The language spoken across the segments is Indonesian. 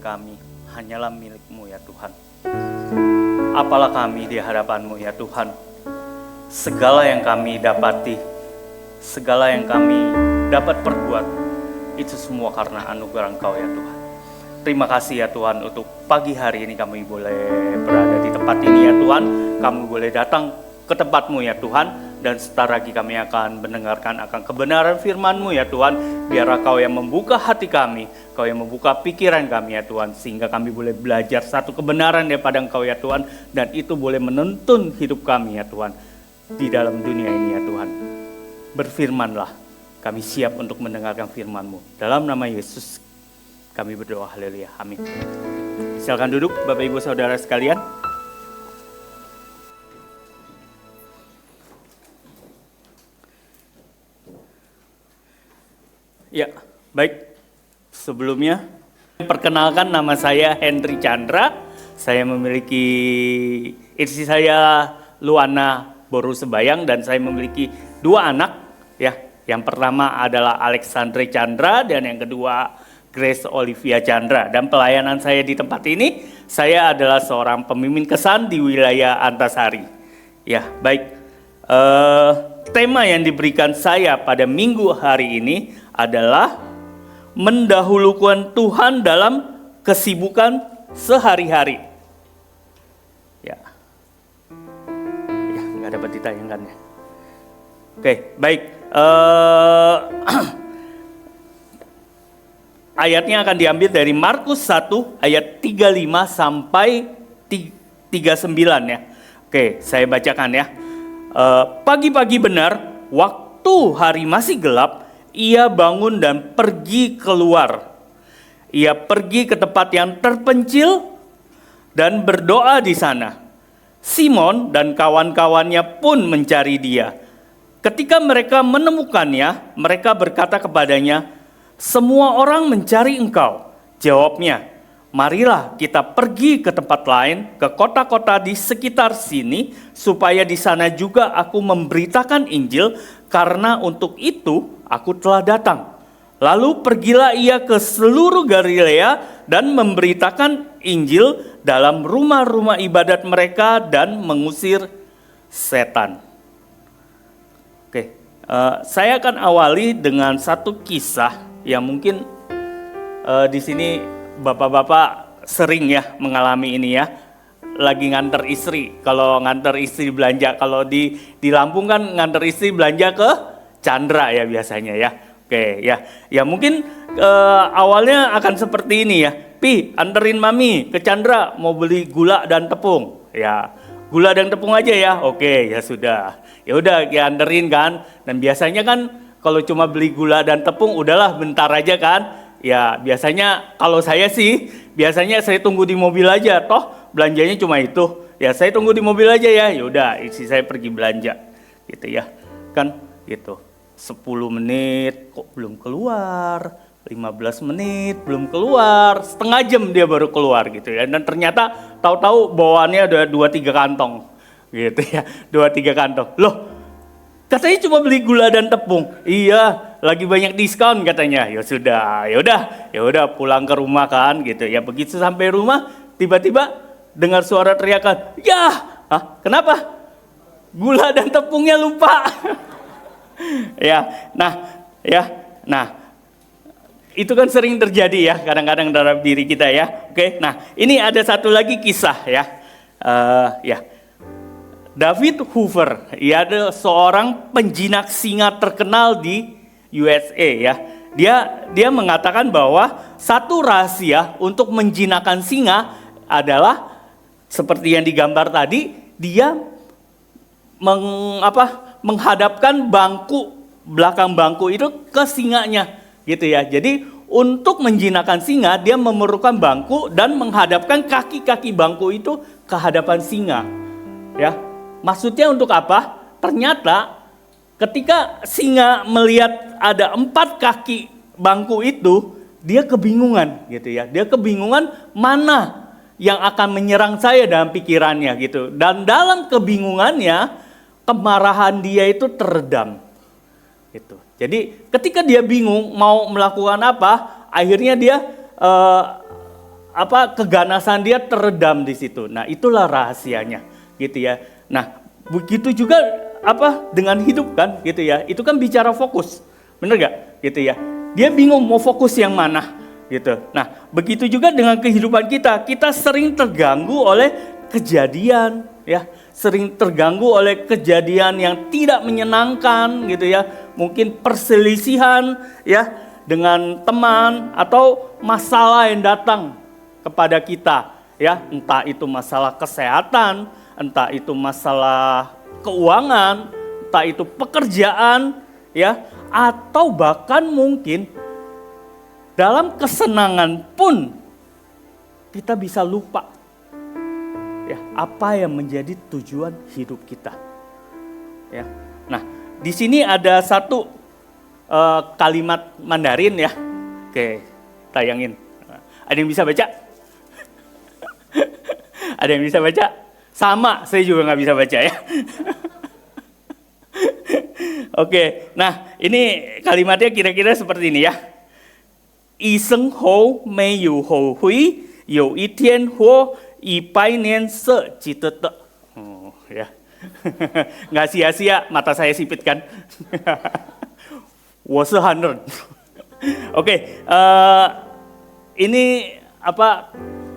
kami hanyalah milik-Mu ya Tuhan. Apalah kami di hadapan-Mu ya Tuhan. Segala yang kami dapati, segala yang kami dapat perbuat, itu semua karena anugerah Engkau ya Tuhan. Terima kasih ya Tuhan untuk pagi hari ini kami boleh berada di tempat ini ya Tuhan. Kami boleh datang ke tempat-Mu ya Tuhan. Dan sebentar lagi kami akan mendengarkan akan kebenaran firman-Mu ya Tuhan. Biar Kau yang membuka hati kami, Kau yang membuka pikiran kami ya Tuhan. Sehingga kami boleh belajar satu kebenaran daripada Engkau ya Tuhan. Dan itu boleh menuntun hidup kami ya Tuhan. Di dalam dunia ini ya Tuhan. Berfirmanlah, kami siap untuk mendengarkan firman-Mu. Dalam nama Yesus kami berdoa, haleluya, amin. Silakan duduk Bapak Ibu Saudara sekalian. Ya, baik. Sebelumnya, perkenalkan nama saya Henry Chandra. Saya memiliki istri saya Luana Boru Sebayang dan saya memiliki 2 anak. Ya, yang pertama adalah Alexandre Chandra dan yang kedua Grace Olivia Chandra. Dan pelayanan saya di tempat ini, saya adalah seorang pemimpin kesan di wilayah Antasari. Ya, baik. Tema yang diberikan saya pada minggu hari ini adalah mendahulukan Tuhan dalam kesibukan sehari-hari. Ya, nggak dapat ditayangkan ya. Oke, baik. Ayatnya akan diambil dari Markus 1 ayat 35 sampai 39 ya. Oke, saya bacakan ya. Pagi-pagi benar, waktu hari masih gelap, ia bangun dan pergi keluar. Ia pergi ke tempat yang terpencil dan berdoa di sana. Simon dan kawan-kawannya pun mencari dia. Ketika mereka menemukannya, mereka berkata kepadanya, "Semua orang mencari engkau." Jawabnya, "Marilah kita pergi ke tempat lain, ke kota-kota di sekitar sini, supaya di sana juga aku memberitakan Injil, karena untuk itu aku telah datang." Lalu pergilah ia ke seluruh Galilea dan memberitakan Injil dalam rumah-rumah ibadat mereka dan mengusir setan. Oke, saya akan awali dengan satu kisah yang mungkin di sini bapak-bapak sering ya mengalami ini ya. Lagi nganter istri, kalau nganter istri belanja, kalau di Lampung kan nganter istri belanja ke Chandra ya biasanya ya. Oke ya mungkin awalnya akan seperti ini ya. Pi, anterin mami ke Chandra mau beli gula dan tepung. Ya, gula dan tepung aja ya. Oke, ya sudah. Ya udah ya anterin kan. Dan biasanya kan kalau cuma beli gula dan tepung udahlah bentar aja kan. Ya biasanya kalau saya sih biasanya saya tunggu di mobil aja. Toh belanjanya cuma itu. Ya saya tunggu di mobil aja ya. Ya udah istri saya pergi belanja gitu ya. Kan gitu. 10 menit kok belum keluar, 15 menit belum keluar, setengah jam dia baru keluar gitu ya. Dan ternyata tahu-tahu bawaannya ada 2-3 kantong gitu ya, 2-3 kantong. Loh, katanya cuma beli gula dan tepung. Iya, lagi banyak diskon katanya. Ya udah pulang ke rumah kan gitu ya. Begitu sampai rumah tiba-tiba dengar suara teriakan, "Yah, kenapa? Gula dan tepungnya lupa." Nah, itu kan sering terjadi ya kadang-kadang dalam diri kita ya. Oke, nah ini ada satu lagi kisah ya. David Hoover, ia adalah seorang penjinak singa terkenal di USA ya. Dia mengatakan bahwa satu rahasia untuk menjinakkan singa adalah seperti yang digambar tadi, dia menghadapkan belakang bangku itu ke singanya gitu ya. Jadi untuk menjinakkan singa dia memerlukan bangku dan menghadapkan kaki-kaki bangku itu ke hadapan singa. Ya. Maksudnya untuk apa? Ternyata ketika singa melihat ada 4 kaki bangku itu, dia kebingungan gitu ya. Dia kebingungan mana yang akan menyerang saya dalam pikirannya gitu. Dan dalam kebingungannya kemarahan dia itu teredam gitu. Jadi ketika dia bingung mau melakukan apa, akhirnya dia keganasan dia teredam di situ. Nah, itulah rahasianya, gitu ya. Nah, begitu juga dengan hidup kan, gitu ya. Itu kan bicara fokus, bener gak, gitu ya. Dia bingung mau fokus yang mana, gitu. Nah, begitu juga dengan kehidupan kita. Kita sering terganggu oleh kejadian, ya. Sering terganggu oleh kejadian yang tidak menyenangkan, gitu ya. Mungkin perselisihan, ya, dengan teman atau masalah yang datang kepada kita, ya. Entah itu masalah kesehatan, entah itu masalah keuangan, entah itu pekerjaan, ya, atau bahkan mungkin dalam kesenangan pun kita bisa lupa, ya, apa yang menjadi tujuan hidup kita, ya. Nah, di sini ada satu kalimat Mandarin, ya. Oke, tayangin. Ada yang bisa baca? Ada yang bisa baca? Sama, saya juga nggak bisa baca, ya. Oke, nah ini kalimatnya kira-kira seperti ini, ya. Y生活没有后悔，有一天活100年se cita te. Oh, ya. Nggak sia-sia, mata saya sipit kan. 我是100. Oke, ini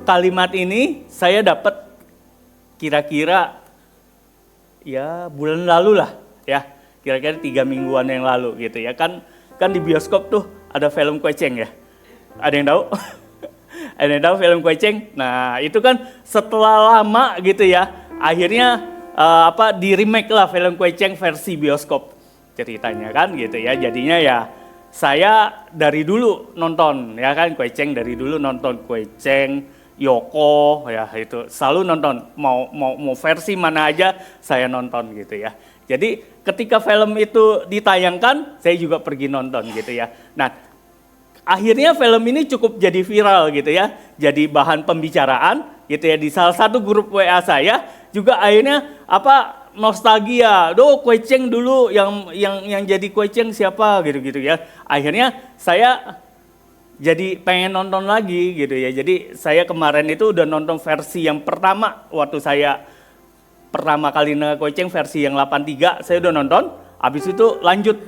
kalimat ini saya dapat kira-kira ya bulan lalu lah, ya, kira-kira 3 mingguan yang lalu gitu ya. Kan di bioskop tuh ada film Kueceng, ya. Ada yang tahu? Ada yang tahu film Kueceng? Nah, itu kan setelah lama gitu ya, akhirnya di remake lah film Kueceng versi bioskop ceritanya kan gitu ya. Jadinya ya saya dari dulu nonton, ya kan, Kueceng dari dulu nonton Kueceng, Yoko, ya itu selalu nonton, mau versi mana aja saya nonton gitu ya. Jadi ketika film itu ditayangkan, saya juga pergi nonton gitu ya. Nah, akhirnya film ini cukup jadi viral gitu ya, jadi bahan pembicaraan gitu ya di salah satu grup WA saya juga. Akhirnya nostalgia, Kueceng dulu yang jadi Kueceng siapa gitu ya. Akhirnya saya jadi pengen nonton lagi gitu ya. Jadi saya kemarin itu udah nonton versi yang pertama, waktu saya pertama kali nonton Kueceng versi yang 83, saya udah nonton. Habis itu lanjut,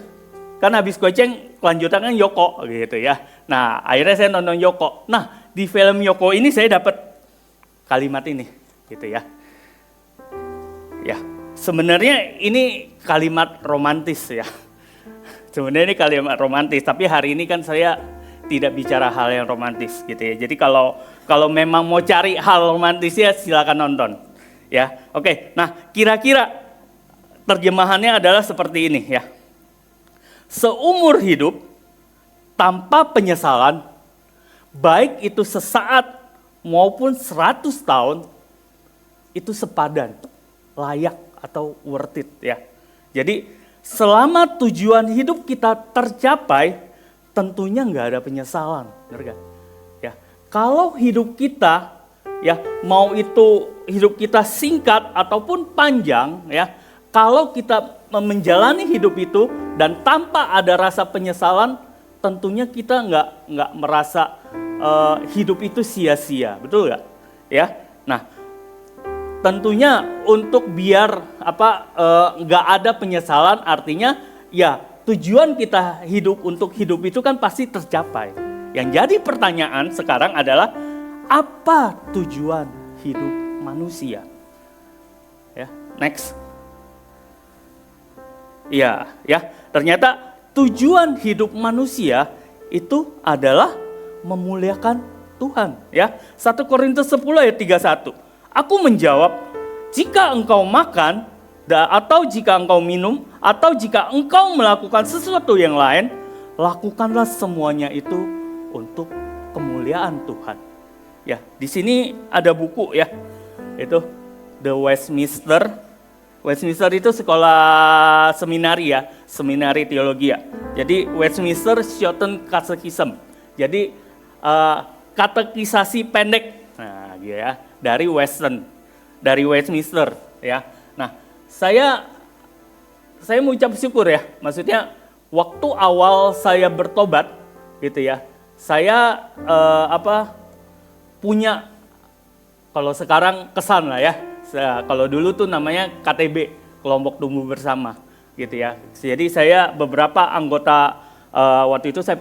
kan habis Kueceng kelanjutan kan Yoko gitu ya. Nah, akhirnya saya nonton Yoko. Nah, di film Yoko ini saya dapat kalimat ini gitu ya. Ya, sebenarnya ini kalimat romantis ya. Sebenarnya ini kalimat romantis, tapi hari ini kan saya tidak bicara hal yang romantis gitu ya. Jadi kalau memang mau cari hal romantis ya silakan nonton. Ya, oke. Nah, kira-kira terjemahannya adalah seperti ini ya. Seumur hidup tanpa penyesalan, baik itu sesaat maupun 100 tahun, itu sepadan, layak atau worth it ya. Jadi selama tujuan hidup kita tercapai, tentunya nggak ada penyesalan, benar gak? Ya, kalau hidup kita ya mau itu hidup kita singkat ataupun panjang ya, kalau kita menjalani hidup itu dan tanpa ada rasa penyesalan, tentunya kita nggak merasa hidup itu sia-sia, betul nggak? Ya, nah tentunya untuk biar nggak ada penyesalan, artinya ya tujuan kita hidup untuk hidup itu kan pasti tercapai. Yang jadi pertanyaan sekarang adalah apa tujuan hidup manusia? Ya, next. Ya, ternyata tujuan hidup manusia itu adalah memuliakan Tuhan. Ya, 1 Korintus 10 ayat 31. Aku menjawab, jika engkau makan atau jika engkau minum atau jika engkau melakukan sesuatu yang lain, lakukanlah semuanya itu untuk kemuliaan Tuhan. Ya, di sini ada buku ya, itu The Westminster. Westminster itu sekolah seminari ya, seminari teologi ya. Jadi Westminster Shortened Catechism. Jadi katekisasi pendek. Nah, gitu ya, dari Westminster ya. Nah, saya mengucap syukur ya. Maksudnya waktu awal saya bertobat gitu ya. Saya punya, kalau sekarang kesan lah ya, kalau dulu tuh namanya KTB, kelompok tumbuh bersama gitu ya. Jadi saya beberapa anggota, waktu itu saya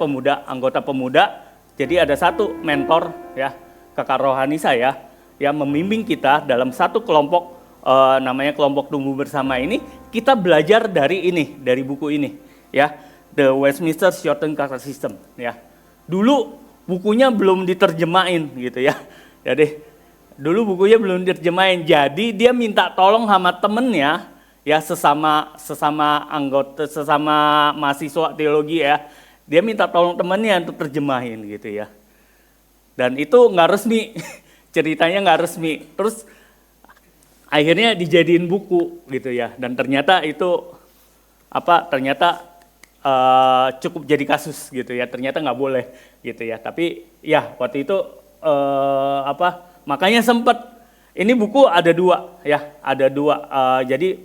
anggota pemuda, jadi ada satu mentor ya, kakak rohani saya yang membimbing kita dalam satu kelompok, namanya kelompok tumbuh bersama ini. Kita belajar dari buku ini ya, The Westminster Shortened Catechism ya. Dulu bukunya belum diterjemahin gitu ya. Jadi dulu bukunya belum diterjemahin. Jadi dia minta tolong sama temennya ya, sesama anggota, sesama mahasiswa teologi ya. Dia minta tolong temennya untuk terjemahin gitu ya. Dan itu nggak resmi, ceritanya nggak resmi. Terus akhirnya dijadiin buku gitu ya. Dan ternyata itu cukup jadi kasus gitu ya. Ternyata nggak boleh gitu ya. Tapi ya waktu itu makanya sempat, ini buku ada dua ya, ada dua. Jadi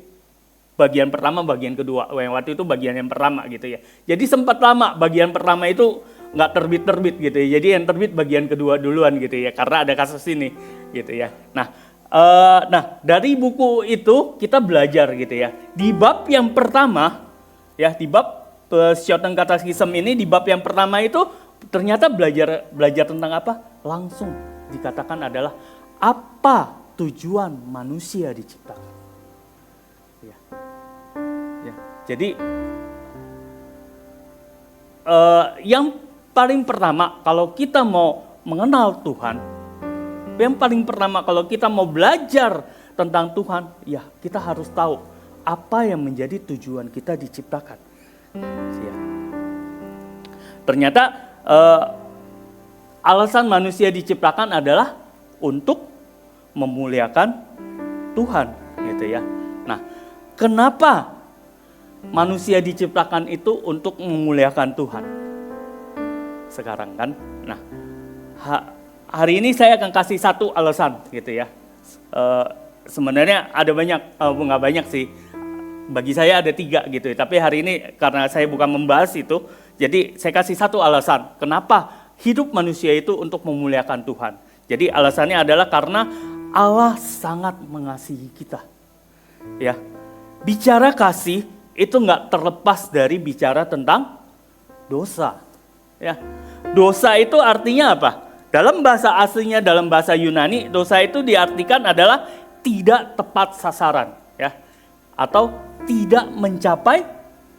bagian pertama, bagian kedua. Waktu itu bagian yang pertama gitu ya. Jadi sempat lama bagian pertama itu nggak terbit gitu ya. Jadi yang terbit bagian kedua duluan gitu ya, karena ada kasus ini gitu ya. Nah dari buku itu kita belajar gitu ya. Di bab yang pertama ya, di bab Shortened Catechism ini, di bab yang pertama itu ternyata belajar tentang apa? Langsung dikatakan adalah apa tujuan manusia diciptakan. Ya. Jadi yang paling pertama kalau kita mau mengenal Tuhan, yang paling pertama kalau kita mau belajar tentang Tuhan, ya kita harus tahu apa yang menjadi tujuan kita diciptakan. Ya. Ternyata alasan manusia diciptakan adalah untuk memuliakan Tuhan, gitu ya. Nah, kenapa manusia diciptakan itu untuk memuliakan Tuhan? Sekarang kan, nah hari ini saya akan kasih satu alasan, gitu ya. Sebenarnya ada banyak, nggak banyak sih. Bagi saya ada 3 gitu. Tapi hari ini karena saya bukan membahas itu, jadi saya kasih satu alasan kenapa hidup manusia itu untuk memuliakan Tuhan. Jadi alasannya adalah karena Allah sangat mengasihi kita. Ya, bicara kasih itu nggak terlepas dari bicara tentang dosa. Ya, dosa itu artinya apa? Dalam bahasa aslinya, dalam bahasa Yunani, dosa itu diartikan adalah tidak tepat sasaran, ya, atau tidak mencapai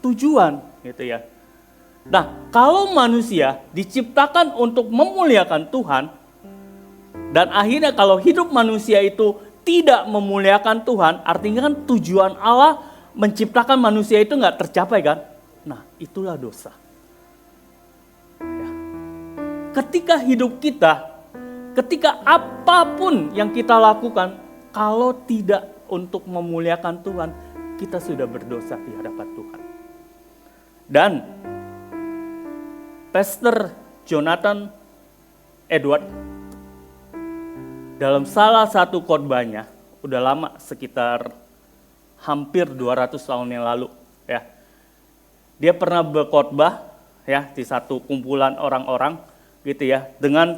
tujuan, gitu ya. Nah, kalau manusia diciptakan untuk memuliakan Tuhan, dan akhirnya kalau hidup manusia itu tidak memuliakan Tuhan, artinya kan tujuan Allah menciptakan manusia itu nggak tercapai kan? Nah, itulah dosa. Ya. Ketika hidup kita, ketika apapun yang kita lakukan, kalau tidak untuk memuliakan Tuhan, kita sudah berdosa di hadapan Tuhan. Dan Pastor Jonathan Edwards dalam salah satu khotbahnya, udah lama, sekitar hampir 200 tahun yang lalu, ya. Dia pernah berkhotbah ya di satu kumpulan orang-orang gitu ya, dengan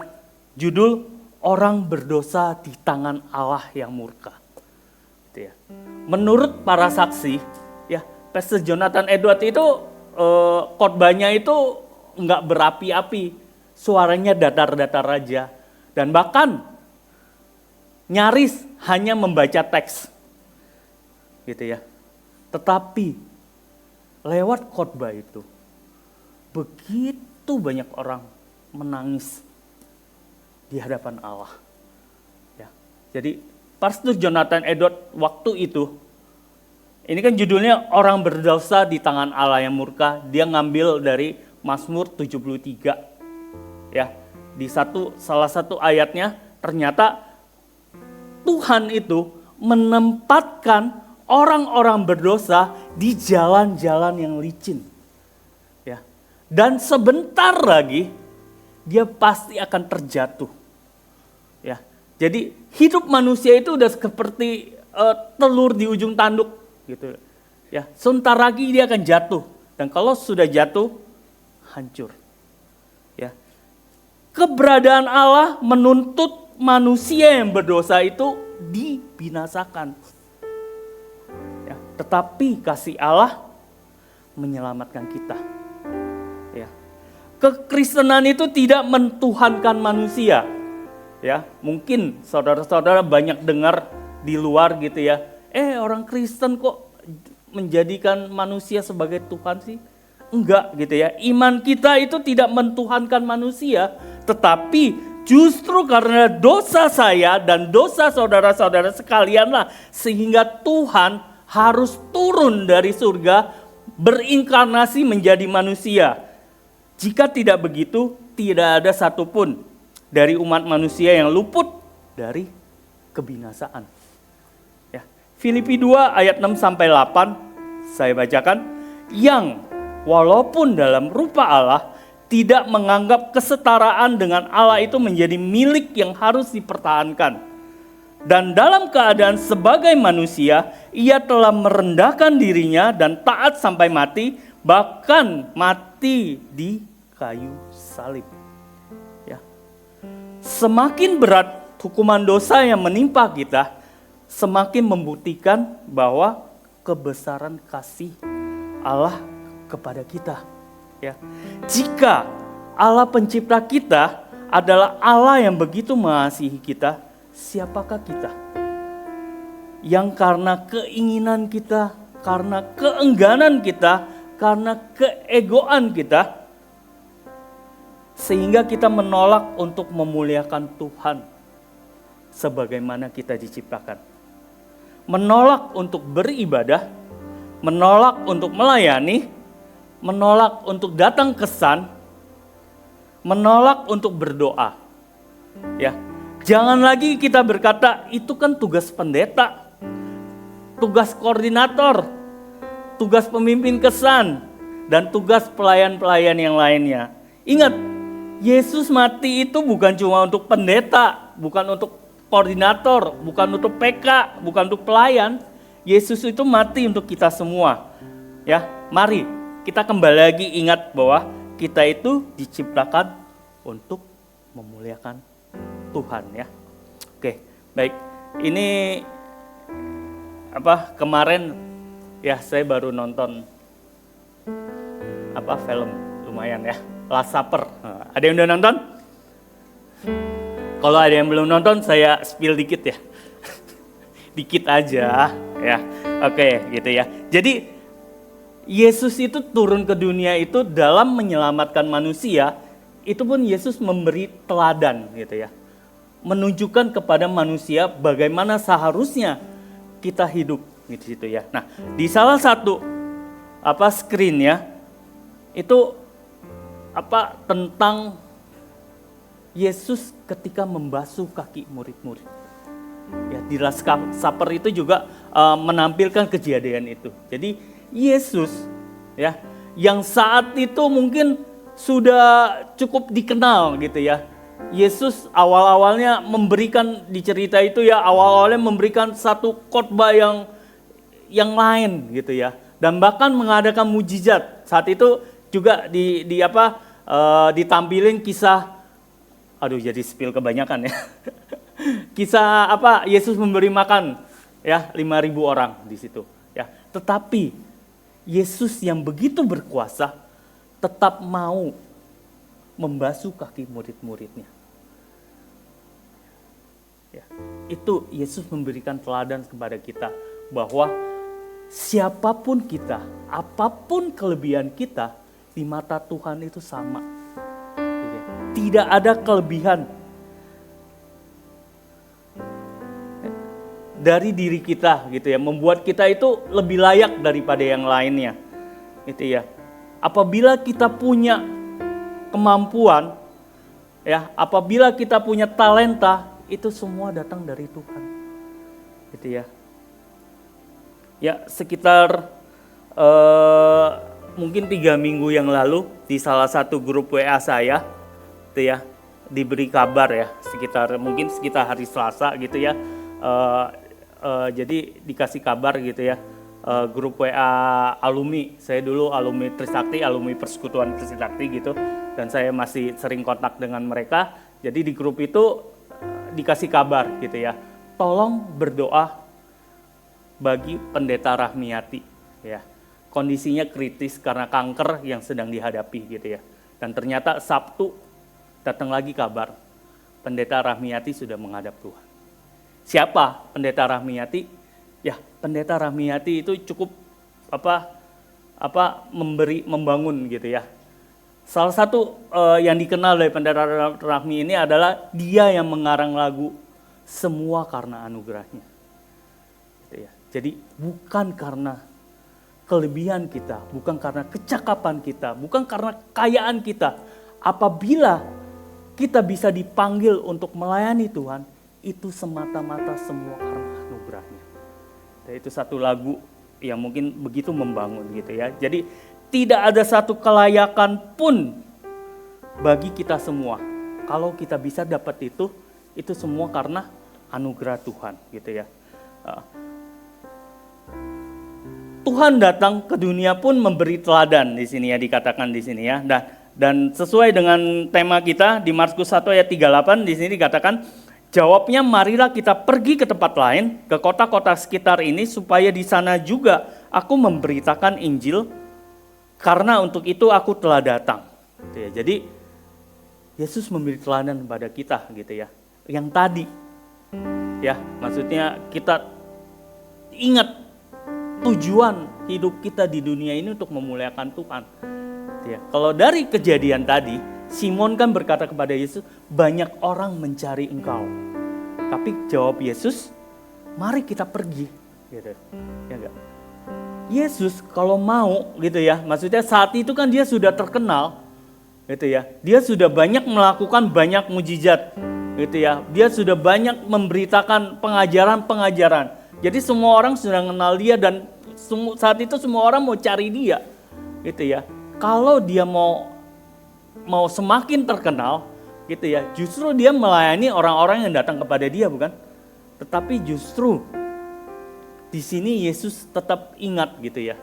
judul Orang Berdosa di Tangan Allah yang Murka. Gitu ya. Menurut para saksi, ya, Pastor Jonathan Edwards itu khotbahnya itu enggak berapi-api, suaranya datar-datar aja, dan bahkan nyaris hanya membaca teks, gitu ya. Tetapi lewat khotbah itu, begitu banyak orang menangis di hadapan Allah. Ya. Jadi Pastor Jonathan Edwards waktu itu, ini kan judulnya Orang Berdosa di Tangan Allah yang Murka. Dia ngambil dari Mazmur 73. Ya, di salah satu ayatnya ternyata Tuhan itu menempatkan orang-orang berdosa di jalan-jalan yang licin. Ya. Dan sebentar lagi dia pasti akan terjatuh. Ya. Jadi hidup manusia itu udah seperti telur di ujung tanduk gitu. Ya, sebentar lagi dia akan jatuh. Dan kalau sudah jatuh, hancur. Ya. Keberadaan Allah menuntut manusia yang berdosa itu dibinasakan. Ya, tetapi kasih Allah menyelamatkan kita. Ya. Kekristenan itu tidak mentuhankan manusia. Ya, mungkin saudara-saudara banyak dengar di luar gitu ya. Orang Kristen kok menjadikan manusia sebagai Tuhan sih? Enggak gitu ya. Iman kita itu tidak mentuhankan manusia, tetapi justru karena dosa saya dan dosa saudara-saudara sekalianlah sehingga Tuhan harus turun dari surga berinkarnasi menjadi manusia. Jika tidak begitu, tidak ada satupun dari umat manusia yang luput dari kebinasaan. Ya. Filipi 2 ayat 6 sampai 8 saya bacakan, yang walaupun dalam rupa Allah tidak menganggap kesetaraan dengan Allah itu menjadi milik yang harus dipertahankan. Dan dalam keadaan sebagai manusia, ia telah merendahkan dirinya dan taat sampai mati, bahkan mati di kayu salib. Ya. Semakin berat hukuman dosa yang menimpa kita, semakin membuktikan bahwa kebesaran kasih Allah kepada kita. Ya. Jika Allah pencipta kita adalah Allah yang begitu mengasihi kita, siapakah kita? Yang karena keinginan kita, karena keengganan kita, karena keegoan kita, sehingga kita menolak untuk memuliakan Tuhan sebagaimana kita diciptakan. Menolak untuk beribadah, menolak untuk melayani, menolak untuk datang ke san, menolak untuk berdoa. Ya, jangan lagi kita berkata itu kan tugas pendeta, tugas koordinator, tugas pemimpin kesan, dan tugas pelayan-pelayan yang lainnya. Ingat, Yesus mati itu bukan cuma untuk pendeta, bukan untuk koordinator, bukan untuk PK, bukan untuk pelayan. Yesus itu mati untuk kita semua. Ya, mari kita kembali lagi ingat bahwa kita itu diciptakan untuk memuliakan Tuhan, ya. Oke, baik. Ini kemarin ya saya baru nonton film lumayan ya, Last Supper. Ada yang udah nonton? Kalau ada yang belum nonton, saya spill dikit ya. Dikit aja ya. Oke, gitu ya. Jadi Yesus itu turun ke dunia itu dalam menyelamatkan manusia, itu pun Yesus memberi teladan gitu ya. Menunjukkan kepada manusia bagaimana seharusnya kita hidup di situ ya. Nah, di salah satu screen ya, itu tentang Yesus ketika membasuh kaki murid-murid. Ya, di Last Supper itu juga menampilkan kejadian itu. Jadi Yesus ya, yang saat itu mungkin sudah cukup dikenal gitu ya. Yesus awal-awalnya memberikan di cerita itu ya, awal-awalnya memberikan satu khotbah yang lain gitu ya. Dan bahkan mengadakan mujizat. Saat itu juga ditampilin kisah, jadi spill kebanyakan ya. Kisah Yesus memberi makan ya 5.000 orang di situ ya. Tetapi Yesus yang begitu berkuasa tetap mau membasuh kaki murid-muridnya. Ya, itu Yesus memberikan teladan kepada kita bahwa siapapun kita, apapun kelebihan kita di mata Tuhan itu sama. Tidak ada kelebihan dari diri kita gitu ya, membuat kita itu lebih layak daripada yang lainnya. Gitu ya. Apabila kita punya kemampuan ya, apabila kita punya talenta, itu semua datang dari Tuhan. Gitu ya. Ya, sekitar mungkin 3 minggu yang lalu di salah satu grup WA saya gitu ya, diberi kabar ya, sekitar hari Selasa gitu ya. Jadi dikasih kabar gitu ya, grup WA alumni, saya dulu alumni Trisakti, alumni Persekutuan Trisakti gitu, dan saya masih sering kontak dengan mereka. Jadi di grup itu dikasih kabar gitu ya. Tolong berdoa bagi pendeta Rahmiati ya. Kondisinya kritis karena kanker yang sedang dihadapi gitu ya. Dan ternyata Sabtu datang lagi kabar pendeta Rahmiati sudah menghadap Tuhan. Siapa pendeta Rahmiati? Ya, pendeta Rahmiati itu cukup membangun gitu ya. Salah satu yang dikenal dari pendeta Rahmi ini adalah dia yang mengarang lagu Semua Karena Anugerahnya. Gitu ya. Jadi bukan karena kelebihan kita, bukan karena kecakapan kita, bukan karena kekayaan kita. Apabila kita bisa dipanggil untuk melayani Tuhan, itu semata-mata semua karena anugerahnya. Dan itu satu lagu yang mungkin begitu membangun gitu ya. Jadi tidak ada satu kelayakan pun bagi kita semua. Kalau kita bisa dapat itu semua karena anugerah Tuhan gitu ya. Tuhan datang ke dunia pun memberi teladan di sini ya, dikatakan di sini ya. Dan sesuai dengan tema kita di Markus 1 ayat 38 di sini dikatakan, jawabnya, marilah kita pergi ke tempat lain, ke kota-kota sekitar ini supaya di sana juga aku memberitakan Injil, karena untuk itu aku telah datang. Gitu ya. Jadi Yesus memberi teladan kepada kita gitu ya. Yang tadi ya, maksudnya kita ingat tujuan hidup kita di dunia ini untuk memuliakan Tuhan. Ya, kalau dari kejadian tadi, Simon kan berkata kepada Yesus, banyak orang mencari engkau. Tapi jawab Yesus, mari kita pergi. Gitu. Ya enggak? Yesus kalau mau gitu ya, maksudnya saat itu kan dia sudah terkenal. Gitu ya. Dia sudah banyak melakukan banyak mujizat. Gitu ya. Dia sudah banyak memberitakan pengajaran-pengajaran. Jadi semua orang sudah mengenal dia dan saat itu semua orang mau cari dia, gitu ya. Kalau dia mau semakin terkenal, gitu ya, justru dia melayani orang-orang yang datang kepada dia, bukan? Tetapi justru di sini Yesus tetap ingat, gitu ya,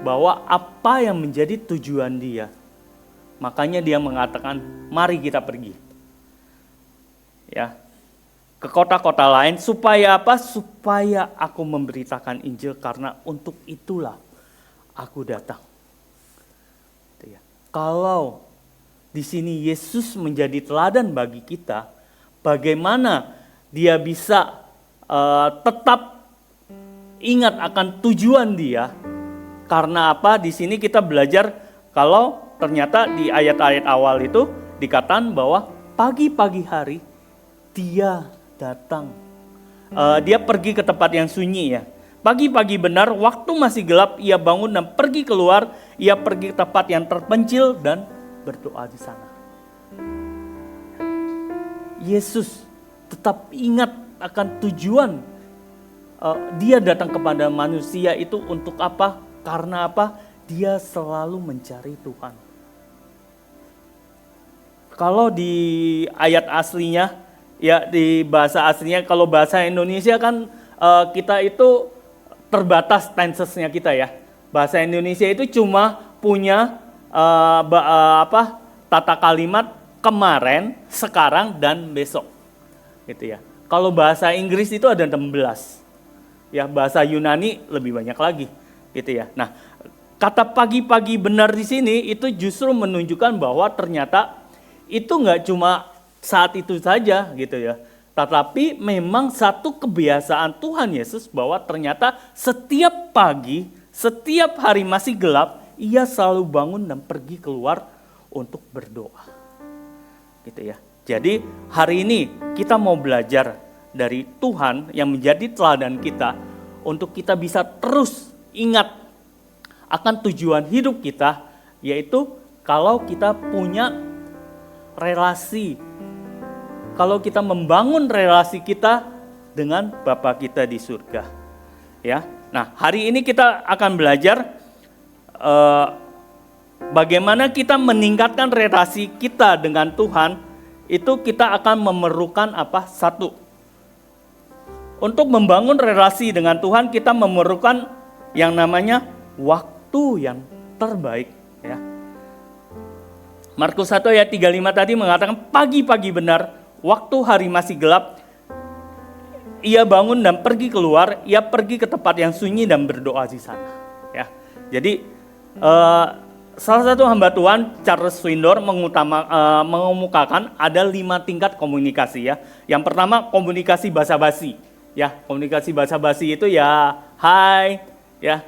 bahwa apa yang menjadi tujuan dia. Makanya dia mengatakan, mari kita pergi, ya, ke kota-kota lain, supaya apa? Supaya aku memberitakan Injil, karena untuk itulah aku datang. Kalau di sini Yesus menjadi teladan bagi kita, bagaimana dia bisa tetap ingat akan tujuan dia? Karena apa? Di sini kita belajar kalau ternyata di ayat-ayat awal itu dikatakan bahwa pagi-pagi hari dia datang. Dia pergi ke tempat yang sunyi ya. Pagi-pagi benar, waktu masih gelap, ia bangun dan pergi keluar. Ia pergi ke tempat yang terpencil dan berdoa di sana. Yesus tetap ingat akan tujuan dia datang kepada manusia itu untuk apa? Karena apa? Dia selalu mencari Tuhan. Kalau di ayat aslinya, ya di bahasa aslinya, kalau bahasa Indonesia kan kita itu terbatas tensesnya kita ya. Bahasa Indonesia itu cuma punya tata kalimat kemarin, sekarang, dan besok. Gitu ya. Kalau bahasa Inggris itu ada 16. Ya, bahasa Yunani lebih banyak lagi. Gitu ya. Nah, kata pagi-pagi benar di sini itu justru menunjukkan bahwa ternyata itu nggak cuma saat itu saja gitu ya. Tetapi memang satu kebiasaan Tuhan Yesus bahwa ternyata setiap pagi, setiap hari masih gelap, ia selalu bangun dan pergi keluar untuk berdoa. Gitu ya. Jadi hari ini kita mau belajar dari Tuhan yang menjadi teladan kita untuk kita bisa terus ingat akan tujuan hidup kita, yaitu kalau kita punya relasi, kalau kita membangun relasi kita dengan Bapa kita di surga. Ya. Nah, hari ini kita akan belajar bagaimana kita meningkatkan relasi kita dengan Tuhan. Itu kita akan memerlukan apa? Satu. Untuk membangun relasi dengan Tuhan, kita memerlukan yang namanya waktu yang terbaik, ya. Markus 1 ayat 35 tadi mengatakan pagi-pagi benar, waktu hari masih gelap, ia bangun dan pergi keluar, ia pergi ke tempat yang sunyi dan berdoa di sana. Ya, jadi salah satu hamba Tuhan, Charles Swindoll, mengemukakan ada 5 tingkat komunikasi ya. Yang pertama komunikasi basa-basi. Ya, komunikasi basa-basi itu ya, hai, ya,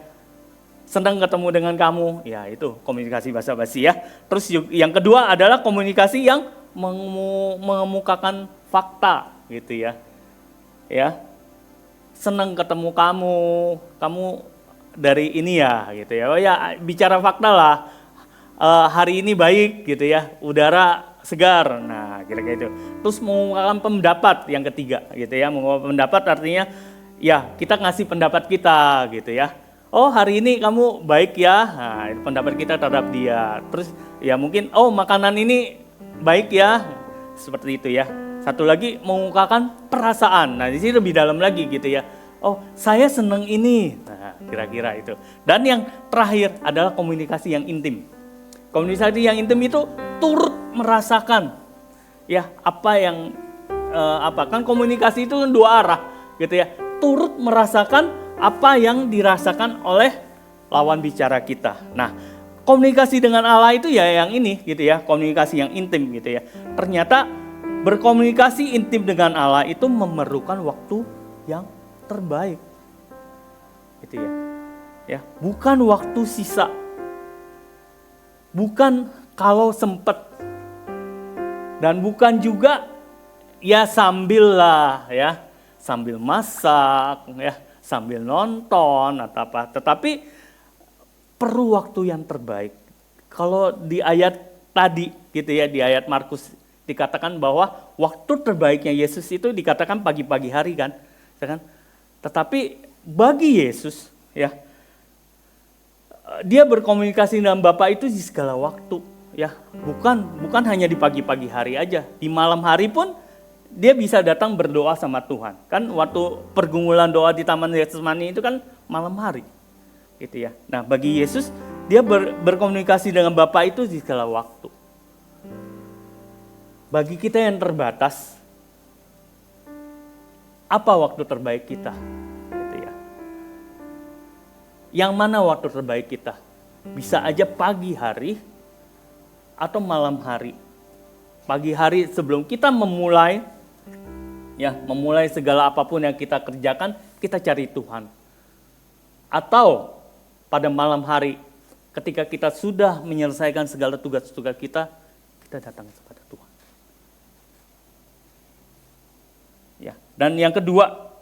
senang ketemu dengan kamu. Ya, itu komunikasi basa-basi ya. Terus yang kedua adalah komunikasi yang mengemukakan fakta gitu ya. Ya, senang ketemu kamu dari ini ya gitu ya. Oh ya, bicara fakta lah. Hari ini baik gitu ya, udara segar. Nah, kira-kira itu. Terus mengungkapkan pendapat yang ketiga gitu ya. Mengungkapkan pendapat artinya ya kita ngasih pendapat kita gitu ya. Oh, hari ini kamu baik ya. Nah, itu pendapat kita terhadap dia. Terus ya mungkin oh makanan ini baik ya. Seperti itu ya. Satu lagi mengungkapkan perasaan. Nah, di sini lebih dalam lagi gitu ya. Oh, saya senang ini. Nah, kira-kira itu. Dan yang terakhir adalah komunikasi yang intim. Komunikasi yang intim itu turut merasakan ya apa yang kan komunikasi itu kan 2 arah gitu ya. Turut merasakan apa yang dirasakan oleh lawan bicara kita. Nah, komunikasi dengan Allah itu ya yang ini gitu ya, komunikasi yang intim gitu ya. Ternyata berkomunikasi intim dengan Allah itu memerlukan waktu yang terbaik. Gitu ya. Ya, bukan waktu sisa. Bukan kalau sempat. Dan bukan juga ya sambil lah ya, sambil masak ya, sambil nonton atau apa. Tetapi perlu waktu yang terbaik. Kalau di ayat tadi gitu ya, di ayat Markus dikatakan bahwa waktu terbaiknya Yesus itu dikatakan pagi-pagi hari kan. Tetapi bagi Yesus ya, dia berkomunikasi dengan Bapa itu di segala waktu ya. Bukan hanya di pagi-pagi hari aja. Di malam hari pun dia bisa datang berdoa sama Tuhan. Kan waktu pergumulan doa di Taman Getsemani itu kan malam hari. Gitu ya. Nah, bagi Yesus dia berkomunikasi dengan Bapa itu di segala waktu. Bagi kita yang terbatas, apa waktu terbaik kita? Gitu ya. Yang mana waktu terbaik kita? Bisa aja pagi hari atau malam hari. Pagi hari sebelum kita memulai segala apapun yang kita kerjakan, kita cari Tuhan. Atau pada malam hari ketika kita sudah menyelesaikan segala tugas-tugas kita datang kepada Tuhan. Ya, dan yang kedua,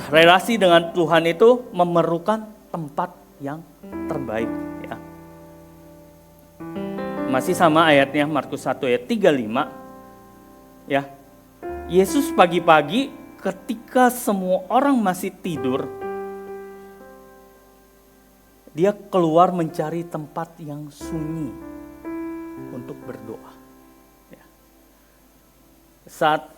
relasi dengan Tuhan itu memerlukan tempat yang terbaik ya. Masih sama ayatnya Markus 1 ayat 35 ya. Yesus pagi-pagi ketika semua orang masih tidur, dia keluar mencari tempat yang sunyi untuk berdoa. Ya. Saat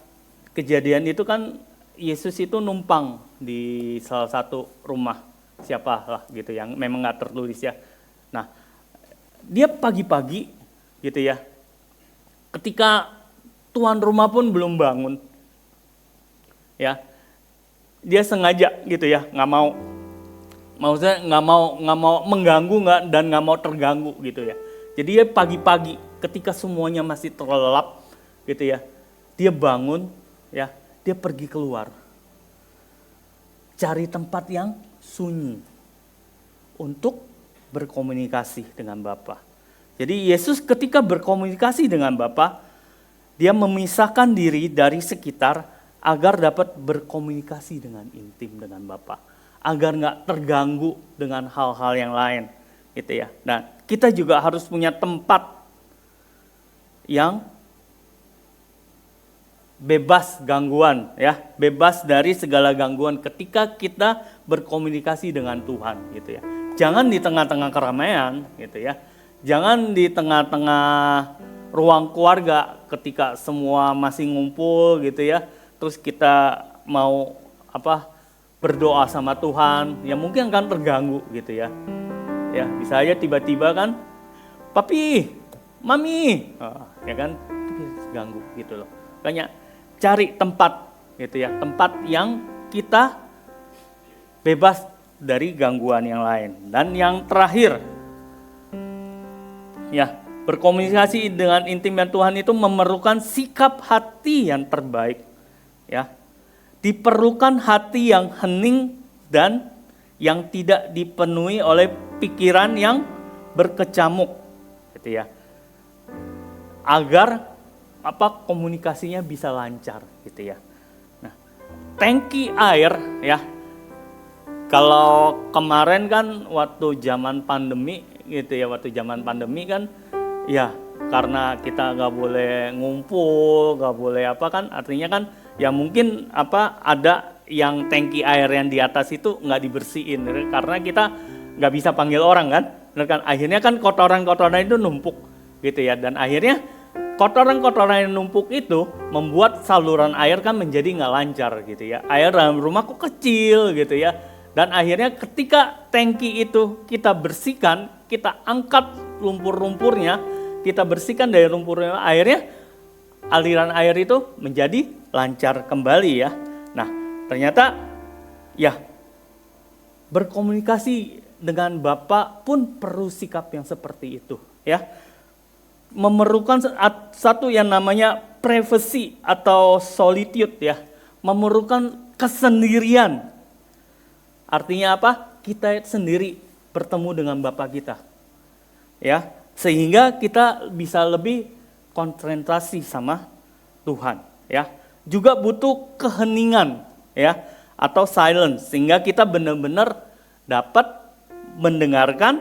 kejadian itu kan Yesus itu numpang di salah satu rumah siapa lah gitu yang memang nggak tertulis ya. Nah, dia pagi-pagi gitu ya. Ketika tuan rumah pun belum bangun, ya, dia sengaja gitu ya, maksudnya nggak mau mengganggu dan nggak mau terganggu gitu ya. Jadi dia pagi-pagi ketika semuanya masih terlelap gitu ya, dia bangun ya, dia pergi keluar, cari tempat yang sunyi untuk berkomunikasi dengan Bapa. Jadi Yesus ketika berkomunikasi dengan Bapa, dia memisahkan diri dari sekitar agar dapat berkomunikasi dengan intim dengan Bapa, agar nggak terganggu dengan hal-hal yang lain, gitu ya. Nah, kita juga harus punya tempat yang bebas gangguan, ya, bebas dari segala gangguan ketika kita berkomunikasi dengan Tuhan, gitu ya. Jangan di tengah-tengah keramaian, gitu ya. Jangan di tengah-tengah ruang keluarga ketika semua masih ngumpul, gitu ya. Terus kita mau berdoa sama Tuhan, ya mungkin akan terganggu, gitu ya. Ya, bisa aja tiba-tiba kan, "Papi, Mami, ya kan, itu bisa ganggu gitu loh. Makanya cari tempat gitu ya, tempat yang kita bebas dari gangguan yang lain. Dan yang terakhir, ya, berkomunikasi dengan intim dengan Tuhan itu memerlukan sikap hati yang terbaik, ya. Diperlukan hati yang hening dan yang tidak dipenuhi oleh pikiran yang berkecamuk, gitu ya. Agar komunikasinya bisa lancar, gitu ya. Nah, tangki air, ya. Kalau kemarin kan waktu zaman pandemi, gitu ya, waktu zaman pandemi kan, ya karena kita nggak boleh ngumpul, nggak boleh kan, artinya kan, ya mungkin ada yang tangki air yang di atas itu nggak dibersihin, karena kita nggak bisa panggil orang kan, akhirnya kan kotoran-kotoran itu numpuk, gitu ya, dan akhirnya kotoran-kotoran yang numpuk itu membuat saluran air kan menjadi nggak lancar, gitu ya, air dalam rumah kok kecil, gitu ya. Dan akhirnya ketika tangki itu kita bersihkan, kita angkat lumpur-lumpurnya, kita bersihkan dari lumpurnya, akhirnya aliran air itu menjadi lancar kembali ya. Nah, ternyata ya berkomunikasi dengan Bapa pun perlu sikap yang seperti itu ya. Memerlukan satu yang namanya privacy atau solitude ya. Memerlukan kesendirian. Artinya apa? Kita sendiri bertemu dengan Bapa kita. Ya, sehingga kita bisa lebih konsentrasi sama Tuhan, ya. Juga butuh keheningan, ya, atau silence, sehingga kita benar-benar dapat mendengarkan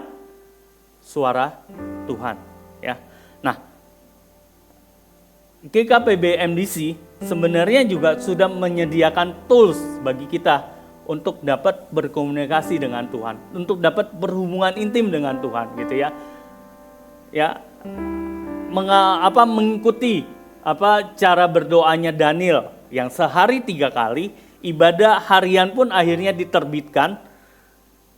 suara Tuhan, ya. Nah, GKPB MDC sebenarnya juga sudah menyediakan tools bagi kita untuk dapat berkomunikasi dengan Tuhan, untuk dapat berhubungan intim dengan Tuhan, gitu ya. Ya, mengikuti cara berdoanya Daniel yang sehari 3 kali, ibadah harian pun akhirnya diterbitkan,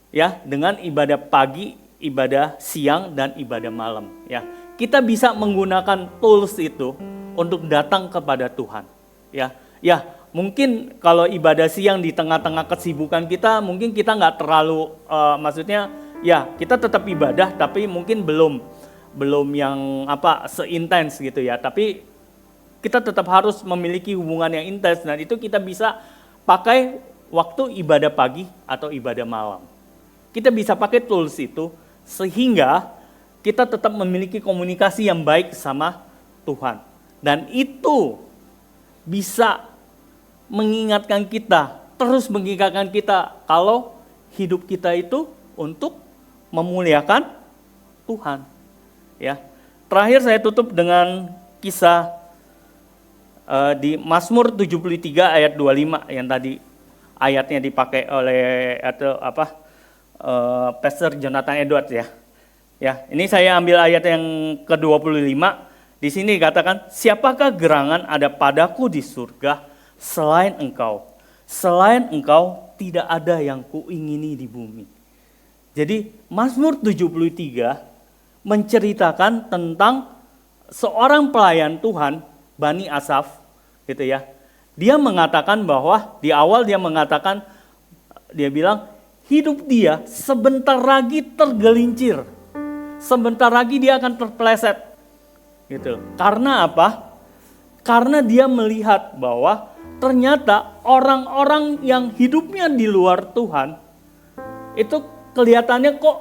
ya, dengan ibadah pagi, ibadah siang, dan ibadah malam. Ya, kita bisa menggunakan tools itu untuk datang kepada Tuhan. Ya. Mungkin kalau ibadah siang di tengah-tengah kesibukan kita, mungkin kita nggak terlalu, maksudnya ya kita tetap ibadah, tapi mungkin belum yang seintens gitu ya. Tapi kita tetap harus memiliki hubungan yang intens, dan itu kita bisa pakai waktu ibadah pagi atau ibadah malam. Kita bisa pakai tools itu sehingga kita tetap memiliki komunikasi yang baik sama Tuhan. Dan itu bisa mengingatkan kita, terus mengingatkan kita kalau hidup kita itu untuk memuliakan Tuhan. Ya. Terakhir saya tutup dengan kisah di Mazmur 73 ayat 25 yang tadi ayatnya dipakai oleh Pastor Jonathan Edwards ya. Ya, ini saya ambil ayat yang ke-25. Di sini dikatakan, siapakah gerangan ada padaku di surga selain engkau? Selain engkau tidak ada yang kuingini di bumi. Jadi Mazmur 73 menceritakan tentang seorang pelayan Tuhan, Bani Asaf, gitu ya. Dia mengatakan bahwa di awal dia bilang hidup dia sebentar lagi tergelincir. Sebentar lagi dia akan terpeleset. Gitu. Karena apa? Karena dia melihat bahwa ternyata orang-orang yang hidupnya di luar Tuhan itu kelihatannya kok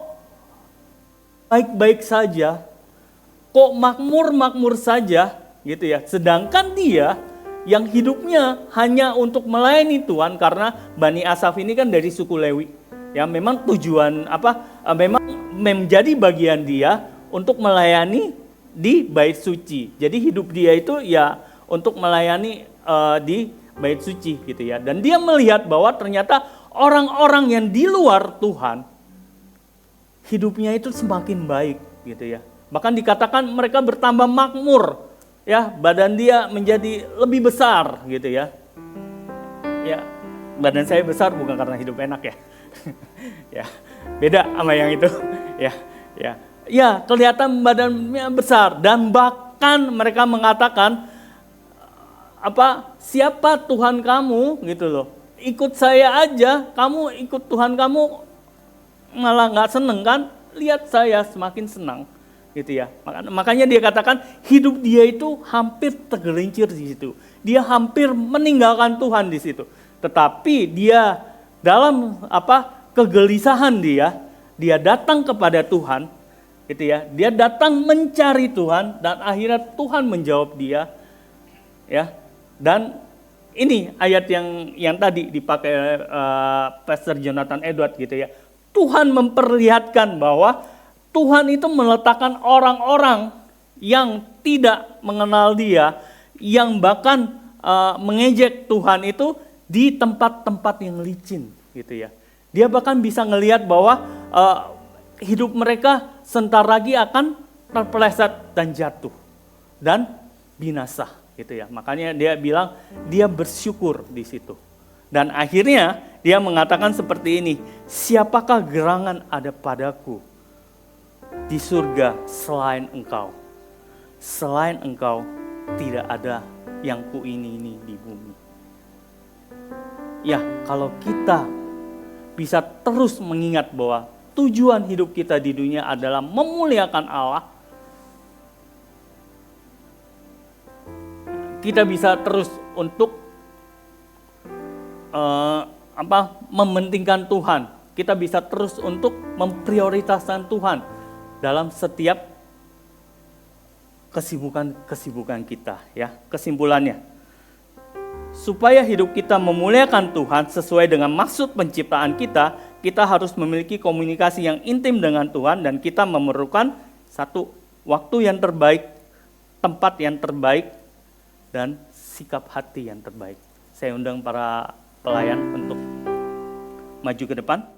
baik-baik saja, kok makmur-makmur saja, gitu ya. Sedangkan dia yang hidupnya hanya untuk melayani Tuhan, karena Bani Asaf ini kan dari suku Lewi. Ya, memang tujuan memang menjadi bagian dia untuk melayani di bait suci. Jadi hidup dia itu ya untuk melayani di bait suci, gitu ya. Dan dia melihat bahwa ternyata orang-orang yang di luar Tuhan hidupnya itu semakin baik, gitu ya. Bahkan dikatakan mereka bertambah makmur, ya, badan dia menjadi lebih besar, gitu ya. Ya, badan saya besar bukan karena hidup enak ya. Ya, beda sama yang itu. Ya. Ya, kelihatan badannya besar dan bahkan mereka mengatakan siapa Tuhan kamu gitu loh. Ikut saya aja, kamu ikut Tuhan kamu malah nggak seneng kan? Lihat saya semakin senang gitu ya. Makanya dia katakan hidup dia itu hampir tergelincir di situ. Dia hampir meninggalkan Tuhan di situ. Tetapi dia dalam kegelisahan dia datang kepada Tuhan. Gitu ya, dia datang mencari Tuhan dan akhirnya Tuhan menjawab dia, ya. Dan ini ayat yang tadi dipakai Pastor Jonathan Edward gitu ya. Tuhan memperlihatkan bahwa Tuhan itu meletakkan orang-orang yang tidak mengenal Dia, yang bahkan mengejek Tuhan itu di tempat-tempat yang licin, gitu ya. Dia bahkan bisa ngelihat bahwa hidup mereka sebentar lagi akan terpeleset dan jatuh dan binasa gitu ya. Makanya dia bilang dia bersyukur di situ. Dan akhirnya dia mengatakan seperti ini, siapakah gerangan ada padaku di surga selain engkau? Selain engkau tidak ada yang ku ini di bumi. Ya, kalau kita bisa terus mengingat bahwa tujuan hidup kita di dunia adalah memuliakan Allah, kita bisa terus untuk mementingkan Tuhan. Kita bisa terus untuk memprioritaskan Tuhan dalam setiap kesibukan kita, ya. Kesimpulannya, supaya hidup kita memuliakan Tuhan sesuai dengan maksud penciptaan kita harus memiliki komunikasi yang intim dengan Tuhan, dan kita memerlukan satu, waktu yang terbaik, tempat yang terbaik, dan sikap hati yang terbaik. Saya undang para pelayan untuk maju ke depan.